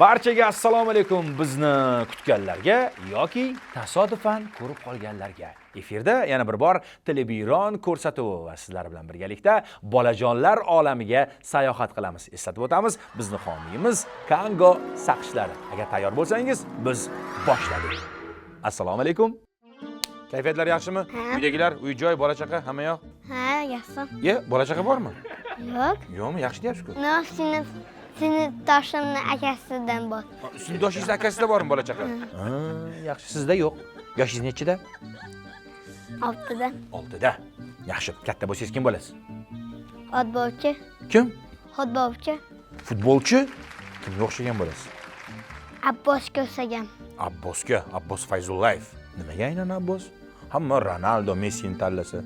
Barchaga assalomu alaykum. Bizni kutganlarga yoki tasodifan ko'rib qolganlarga. Efirda yana bir bor Telebiron ko'rsatuvi va sizlar bilan birgalikda bolajonlar olamiga sayohat qilamiz. Eslatib o'tamiz, bizni homiyimiz Kango saqishlari. Agar tayyor bo'lsangiz, biz boshladik. Assalomu alaykum. Kayfiyatlar yaxshimi? Uydagilar, uy-joy, bola-chaqa hamma yo'q? Ha, yaxshi. Ye, bola-chaqa bormi? Yo'q. Yo'qmi? Yaxshi deyapsiz-ku. Sinfdoshimni akasidan bor. Sinfdoshingiz akasida bormi bola-chaqa? Ha, yaxshi. Sizda yo'q. Yoshingiz nechida? 6da. 6da. Yaxshi. Katta bo'lsangiz kim bo'lasiz? Futbolchi. Kim? Futbolchi. Futbolchi? Kimga o'xshagan bo'lasiz? Abbosga o'xshagan. Abbosga, Abbos Fayzullayev. Nimaga aynan Abbos? Hamma Ronaldo, Messini tanlasa.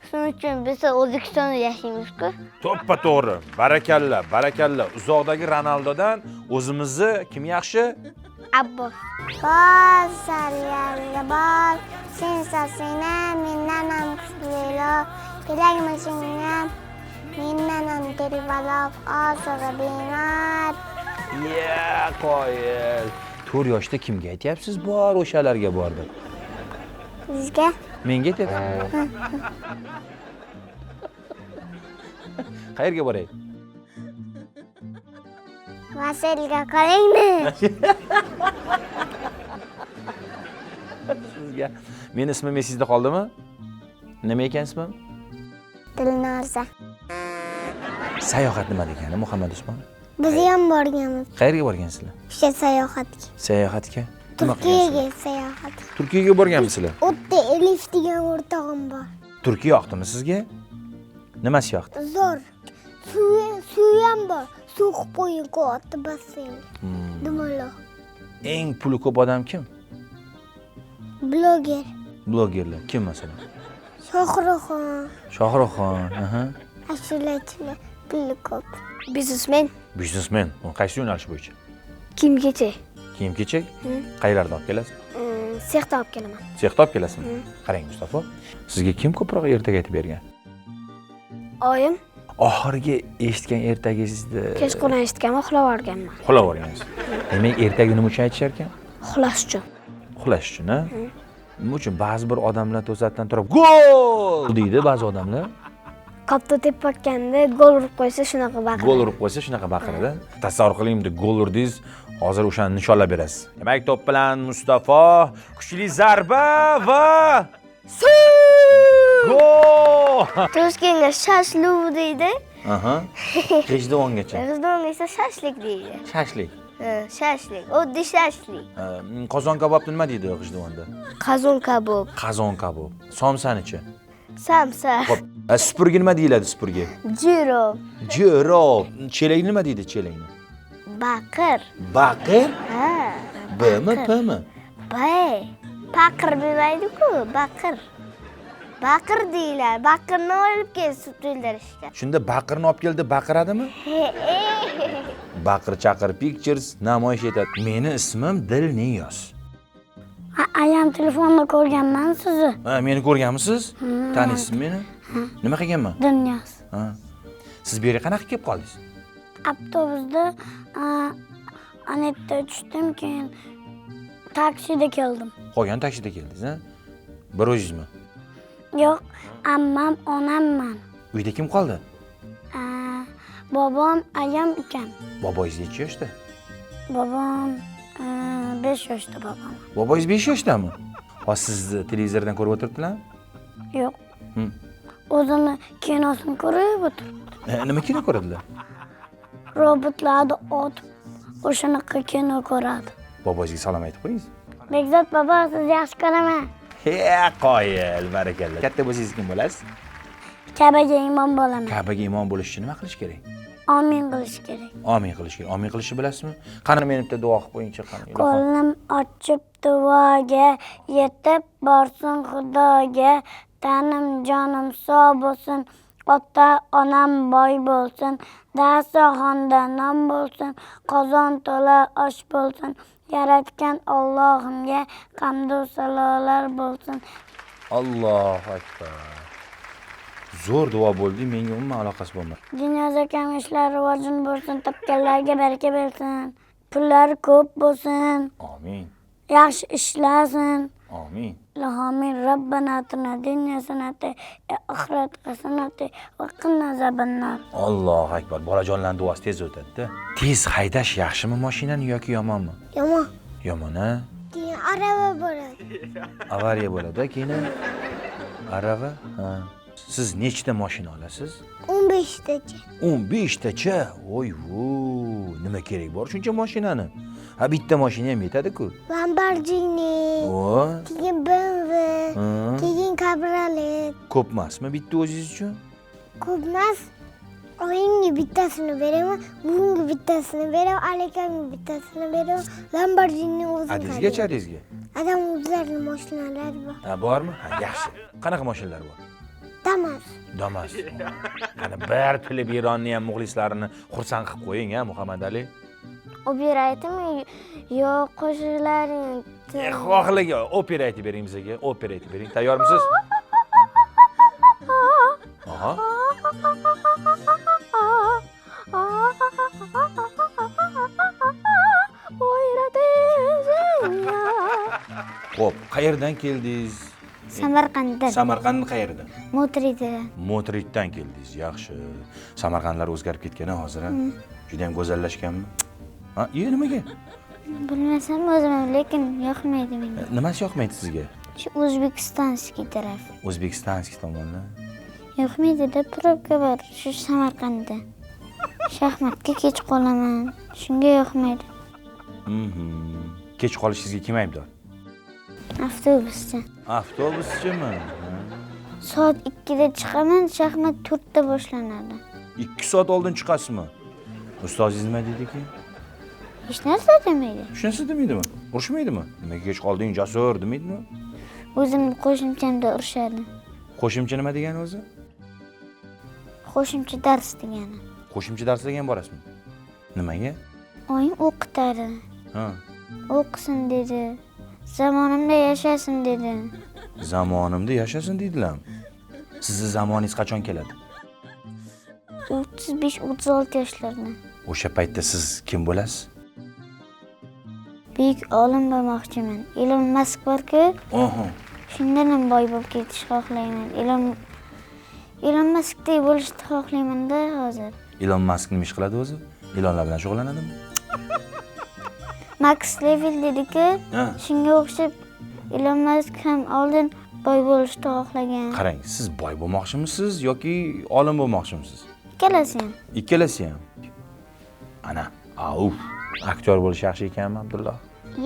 Shuning uchun biz O'zbekistonda yashaymiz-ku. To'ppa to'g'ri. Barakalla, barakalla. Uzoqdagi Ronaldodan o'zimizni kim yaxshi? Abbos. Bol sariyalga bol, sensasiyna mendan ham kuchliroq. Kerakmasingga mendan ham terbalab, ozig'i bemor. Qoyil. 4 yoshda kimga aytyapsiz? Bor o'shalarga bordi. Sizga? Menga aytyapsiz. Qayerga boray? Vaselga qarangmi? Sizga. Meni ismim esingizda qoldimi? Nima ekan ismim? Dilnoza. Sayohat nima degani, Muhammad Usmon? Biz ham borganmiz. Qayerga borgansizlar? O'sha sayohatga. Sayohatga? Turkiyaga sayohat. Turkiyaga borganmisizlar? O'tda Elif degan o'rtog'im bor. Turkiya yoqdimi sizga? Nimasi yoqdi? Zo'r. Suv ham bor. Suv qo'yib qo'ydi basseyn. Dumaloq. Eng puli ko'p odam kim? Bloger. Blogerlar kim masalan? Shohruxxon. Shohruxxon, Ashulachilar puli ko'p. Biznesmen. Biznesmen. Qaysi yo'nalish bo'yicha? Kiyim-kechak. Kiyim-kechak? Qayerlardan olib kelasiz? Sexdan olib kelaman. Sexdan olib kelasizmi? Qarang Mustafa, sizga kim ko'proq ertak aytib bergan? Oyim. Oxirgi eshitgan ertagingizni Kechqurun eshitganman, uxlab olganman. Uxlab olgansiz. Demak, ertagini nima uchun aytishar ekan? Uxlash uchun. Uxlash uchun, a? Nima uchun ba'zi bir odamlar to'satdan turib gol deydi ba'zi odamlar. Qopda tepayotganda gol urib qo'ysa shunaqa baqiradi. Gol urib qo'ysa shunaqa baqiradi. Tasavvur qiling, bitta gol urdingiz, hozir o'shani nishonlab berasiz. Demak, to'p bilan Mustafa kuchli zarba va gol! Toshkentga shashlik deydi. G'ijduvongacha. G'ijduvonga esa shashlik deydi. Shashlik. Shashlik. Oddiy shashlik. Qozon kabobni nima deydi G'ijduvonda? Qazon kabob. Qazon kabob. Somsanichi? Samsa. Xo'p, supurgi nima deyiladi supurgi? Jiro. Jiro. Chelak nima deydi chelakni? Baqir. Baqir? Ha. Bmi, Pmi? Baqir demaydi-ku, baqir. Baqir deyiladi. Baqirni olib kelib sut to'ldirishga. Shunda baqirni olib keldi, baqiradimi? Baqir Chaqir Pictures namoyish etadi. Meni ismim Dilniyoz. Ayam telefonda ko'rganman sizni. Ha, meni ko'rganmisiz? Taniysiz meni? Nima qilganman? Dilniyoz. Ha. Siz bu yerga qanaqa kelib qoldingiz? Avtobusda anetda tushdim, keyin taksida keldim. Qolgan taksida keldingiz, ha? Bir o'zingizmi? Yo'q, ammam, onamman. Uyda kim qoldi? Bobom, ayam, ukam. Boboyingiz necha yoshda? Bobom 5 yoshda bobom. Boboyingiz 5 yoshdami? Hozir sizni televizordan ko'rib o'tiribdilarmi? Yo'q. O'zini kinosini ko'rib o'tiribdi. Nima kino ko'radilar? Robotlarni otib, o'shanaqa kino ko'radi. Boboyingizga salom aytib qo'yingiz. Bekzod bobo, sizni yaxshi ko'raman. Qoyil, barakalla. Katta bo'lsangiz kim bo'lasiz? Ka'baga imom bo'laman. Ka'baga imom bo'lish uchun nima qilish kerak? Amin qilish kerak. Amin qilish kerak. Amin qilishni bilasizmi? Qani meni bitta duo qilib qo'yingchi, qani. Qo'lim ochib duoga, yetib borsin Xudoga, tanim jonim sog' bo'lsin, ota onam boy bo'lsin, dasturxonda non bo'lsin, qozon to'la osh bo'lsin, yaratgan Allohimga hamd va salolar bo'lsin. Allohu akbar. Zo'r duo bo'ldi, menga umuman aloqasi bo'lmadi. Dunyoda kam ishlar rivojin bo'lsin, topganlarga baraka bersin. pullari ko'p bo'lsin, Amin. yaxshi ishlasin. Amin. Amin. Robbana atina dunya hasanatan va oxirat hasanatan va qina azobannar. Allohu akbar. Bolajonlarning duosi tez o'tadi-da. Tez haydash yaxshimi mashinani yoki yomonmi? Yomon. Yomon-a? Keyin arava bo'ladi. Avariya bo'ladi, keyin arava. Ha. Siz nechta mashina olasiz? 15 tacha. 15 tacha. Voy-vo, nima kerak bor shuncha mashinani? Ha, bitta mashina ham yetadi-ku. Lamborghini, O, keyin BMW, ha. keyin Cabriolet. Ko'p emasmi bitta o'zingiz uchun? Ko'p emas. Oyimga bittasini beraman, buvimga bittasini beraman, alekamga bittasini beraman. Lamborghini o'zim. Adizgacha adizga. Adam o'zlarining mashinalari bor. Ha, bormi? Ha, yaxshi. Qanaqa mashinalar bor? Damas. Damas. Qani bir Filip Ironni ham muxlislarini xursand qilib qo'ying, ha, Muhammad Ali. Opera aytimi yo qo'shiqlaring? Xohlagan opera aytib bering bizga. Opera aytib bering. Tayyormisiz? Aha. Xo'p, qayerdan keldingiz? Samarqanddan. Samarqand qayerda? Motridan. Motriddan keldingiz. Yaxshi. Samarqandlar o'zgarib ketgan hozir. Juda ham go'zallashganmi? Ha, nimaga? Bilmasam o'zim, lekin yoqmaydi menga. Nimasi yoqmaydi sizga? Shu O'zbekistonskiy taraf. O'zbekistonskiy tomondan. Yoqmaydi-da, probka bor shu Samarqandda. Shaxmatga kech qolaman. Shunga yoqmaydi. Kech qolishingizga kim aybdor? Avtobusda. Avtobuschimi? Soat 2 da chiqaman, shaxmat 4 da boshlanadi. 2 soat oldin chiqasizmi? Ustozingiz nima dediki? Hech narsa demaydi. Hech narsa demaydimi? Urishmaydimi? Nimaga kech qolding, jasur demaydimi? O'zim qo'shimchamda urishadi. Qo'shimcha nima degani o'zi? Qo'shimcha dars degani. Qo'shimcha darslarga ham borasizmi? Nimaga? Oyim o'qitadi. Ha. O'qisin dedi. Zamonimda yashasin dedi. Zamonimda yashasin deydilarmi? Sizni zamoningiz qachon keladi? 35-36 yoshlarda. O'sha paytda siz kim bo'lasiz? Buyuk olim bo'lmoqchiman. Elon Musk bor-ku, Oho. shundan ham boy bo'lib ketish xohlayman. Elon Muskdek bo'lishni xohlayman-da hozir. Elon Musk nima ish qiladi o'zi? Ilonlar bilan shug'ullanadimi? Max Levin dedi-ku, Ha. shunga o'xshab Elon Musk ham oldin boy bo'lishni xohlagan. Qarang, siz boy bo'lmoqchimisiz yoki olim bo'lmoqchimisiz? Ikkalasi ham. Ikkalasi ham. Ana, au. Aktyor bo'lish yaxshi ekanmi, Abdulloh?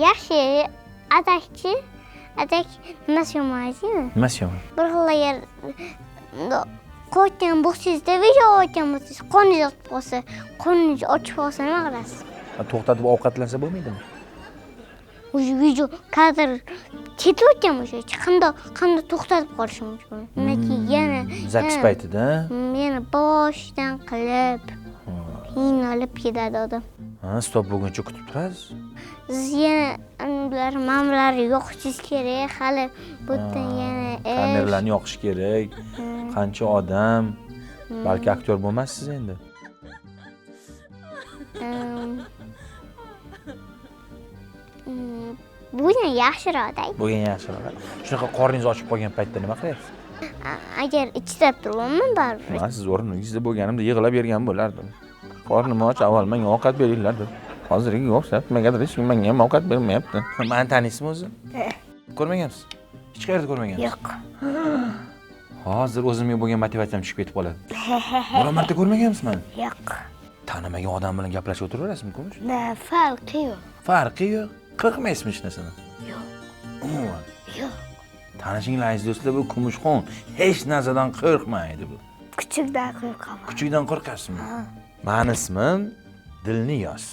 Yaxshi, adakchi. Adak nimasi yomonmi? Nimasi yomon? Bir xillar qo'ygan bo'lsangiz-da, video olgan bo'lsangiz, qoningiz yotib qolsa, qoningiz ochib qolsa nima qilasiz? To'xtatib ovqatlansa bo'lmaydimi? O'sha video kadr ketib o'tgan o'sha. Qanday to'xtatib qolish mumkin? Nimaiki yana Zapis paytida. yana boshdan qilib qiynalib ketadi odam. Ha, stop bo'lguncha kutib turasiz. Siz yana mamlar yoqishingiz kerak, hali bu yerdan yana Kameralarni yoqish kerak. Qancha odam. Balki aktyor bo'lmassiz endi. Bugun yaxshiroq-da. Bo'lgan yaxshiroq. Shunaqa qorningiz ochib qolgan paytda nima qilyapsiz? Agar ichida turibman baribir. Men siz o'rningizda bo'lganimda yig'lab bergan bo'lardim. Qornim och, avval menga ovqat beringlar deb. Hozirgi o'xshab, nimagadir hech kim menga ham ovqat bermayapti. Meni taniysizmi o'zi? Ko'rmagansiz? Hech qayerda ko'rmagansiz? Yo'q. Hozir o'zimga bo'lgan motivatsiyam tushib ketib qoladi. Biron marta ko'rmagansiz meni? Yo'q. Tanimagan odam bilan gaplashib o'tiraverasizmi, ko'mish? Da, farqi yo'q. Farqi yo'q. Qiziqmaysizmi hech narsani? Yo'q. Umuman. Yo'q. Tanishinglar aziz do'stlar, bu Kumushxon hech narsadan qo'rqmaydi bu. Kuchukdan qo'rqaman. Kuchukdan qo'rqasizmi? Meni ismim Dilniyoz.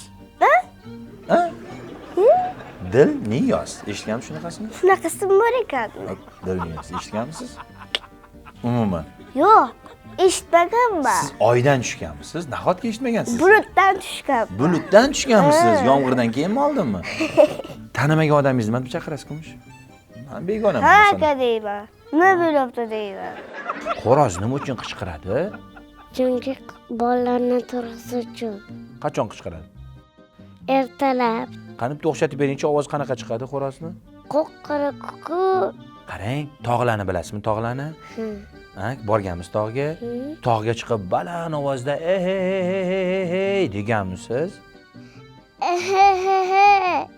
Ha? Dilniyoz. Eshitganmisiz shunaqasini? Shunaqasi bor ekan. Dilniyoz. Eshitganmisiz? Umuman. Yo'q, eshitmaganman. Siz oydan tushganmisiz? Nahotki eshitmagansiz? Bulutdan tushgan. Bulutdan tushganmisiz? Yomg'irdan keyinmi oldinmi? Tanimagan odamingizni nima deb chaqirasiz, Kumush? Men begonaman. Ha, aka deyman. Nima bo'libdi deyman. Xo'roz nima uchun qichqiradi? Chunki bolalarni turg'izish uchun. Qachon qichqiradi? ertalab. Qani bitta o'xshatib beringchi, ovoz qanaqa chiqadi xo'rozni? Qo'qqara kuku. Qarang, tog'larni bilasizmi, tog'larni? Ha, borganmiz tog'ga. Tog'ga chiqib baland ovozda deganmisiz? Ehehehe.